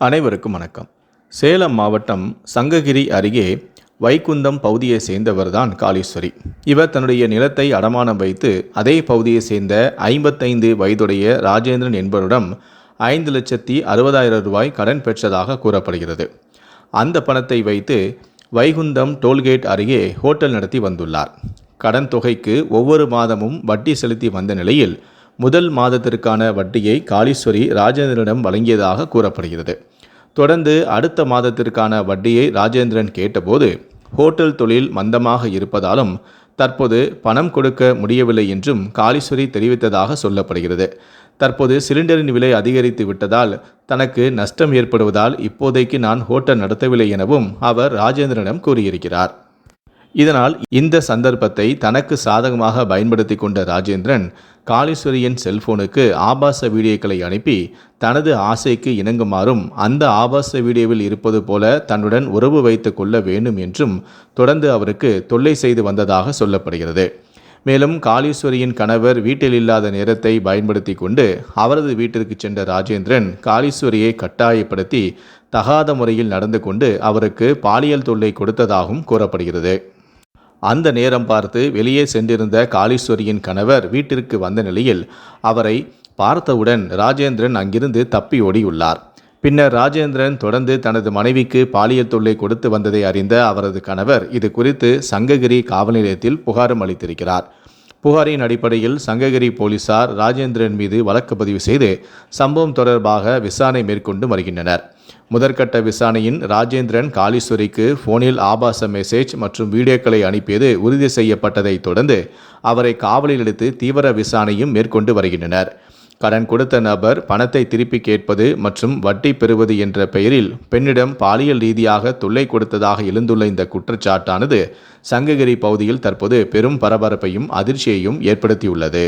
அனைவருக்கும் வணக்கம். சேலம் மாவட்டம் சங்ககிரி அருகே வைகுந்தம் பகுதியை சேர்ந்தவர்தான் காளீஸ்வரி. இவர் தன்னுடைய நிலத்தை அடமானம் வைத்து அதே பகுதியை சேர்ந்த 55 வயதுடைய ராஜேந்திரன் என்பவரிடம் 5,60,000 கடன் பெற்றதாக கூறப்படுகிறது. அந்த பணத்தை வைத்து வைகுந்தம் டோல்கேட் அருகே ஹோட்டல் நடத்தி வந்துள்ளார். கடன் தொகைக்கு ஒவ்வொரு மாதமும் வட்டி செலுத்தி வந்த நிலையில் முதல் மாதத்திற்கான வட்டியை காளீஸ்வரி ராஜேந்திரனிடம் வழங்கியதாக கூறப்படுகிறது. தொடர்ந்து அடுத்த மாதத்திற்கான வட்டியை ராஜேந்திரன் கேட்டபோது ஹோட்டல் தொழில் மந்தமாக இருப்பதாலும் தற்போது பணம் கொடுக்க முடியவில்லை என்றும் காளீஸ்வரி தெரிவித்ததாக சொல்லப்படுகிறது. தற்போது சிலிண்டரின் விலை அதிகரித்து விட்டதால் தனக்கு நஷ்டம் ஏற்படுவதால் இப்போதைக்கு நான் ஹோட்டல் நடத்தவில்லை எனவும் அவர் ராஜேந்திரனிடம் கூறியிருக்கிறார். இதனால் இந்த சந்தர்ப்பத்தை தனக்கு சாதகமாக பயன்படுத்தி கொண்ட ராஜேந்திரன் காளீஸ்வரியின் செல்போனுக்கு ஆபாச வீடியோக்களை அனுப்பி தனது ஆசைக்கு இணங்குமாறும் அந்த ஆபாச வீடியோவில் இருப்பது போல தன்னுடன் உறவு வைத்து கொள்ள வேண்டும் என்றும் தொடர்ந்து அவருக்கு தொல்லை செய்து வந்ததாக சொல்லப்படுகிறது. மேலும் காளீஸ்வரியின் கணவர் வீட்டில் இல்லாத நேரத்தை பயன்படுத்தி கொண்டு அவரது வீட்டிற்கு சென்ற ராஜேந்திரன் காளீஸ்வரியை கட்டாயப்படுத்தி தகாத முறையில் நடந்து கொண்டு அவருக்கு பாலியல் தொல்லை கொடுத்ததாகவும் கூறப்படுகிறது. அந்த நேரம் பார்த்து வெளியே சென்றிருந்த காளீஸ்வரியின் கணவர் வீட்டிற்கு வந்த நிலையில் அவரை பார்த்தவுடன் ராஜேந்திரன் அங்கிருந்து தப்பி ஓடியுள்ளார். பின்னர் ராஜேந்திரன் தொடர்ந்து தனது மனைவிக்கு பாலியல் தொல்லை கொடுத்து வந்ததை அறிந்த அவரது கணவர் இது குறித்து சங்ககிரி காவல் நிலையத்தில் புகாரும் அளித்திருக்கிறார். புகாரின் அடிப்படையில் சங்ககிரி போலீசார் ராஜேந்திரன் மீது வழக்கு பதிவு செய்து சம்பவம் தொடர்பாக விசாரணை மேற்கொண்டு வருகின்றனர். முதற்கட்ட விசாரணையின் ராஜேந்திரன் காளீஸ்வரிக்கு போனில் ஆபாச மெசேஜ் மற்றும் வீடியோக்களை அனுப்பியது உறுதி செய்யப்பட்டதை தொடர்ந்து அவரை காவலில் எடுத்து தீவிர விசாரணையும் மேற்கொண்டு வருகின்றனர். கடன் கொடுத்த நபர் பணத்தை திருப்பி கேட்பது மற்றும் வட்டி பெறுவது என்ற பெயரில் பெண்ணிடம் பாலியல் ரீதியாக தொல்லை கொடுத்ததாக எழுந்துள்ள இந்த குற்றச்சாட்டானது சங்ககிரி பகுதியில் தற்போது பெரும் பரபரப்பையும் அதிர்ச்சியையும் ஏற்படுத்தியுள்ளது.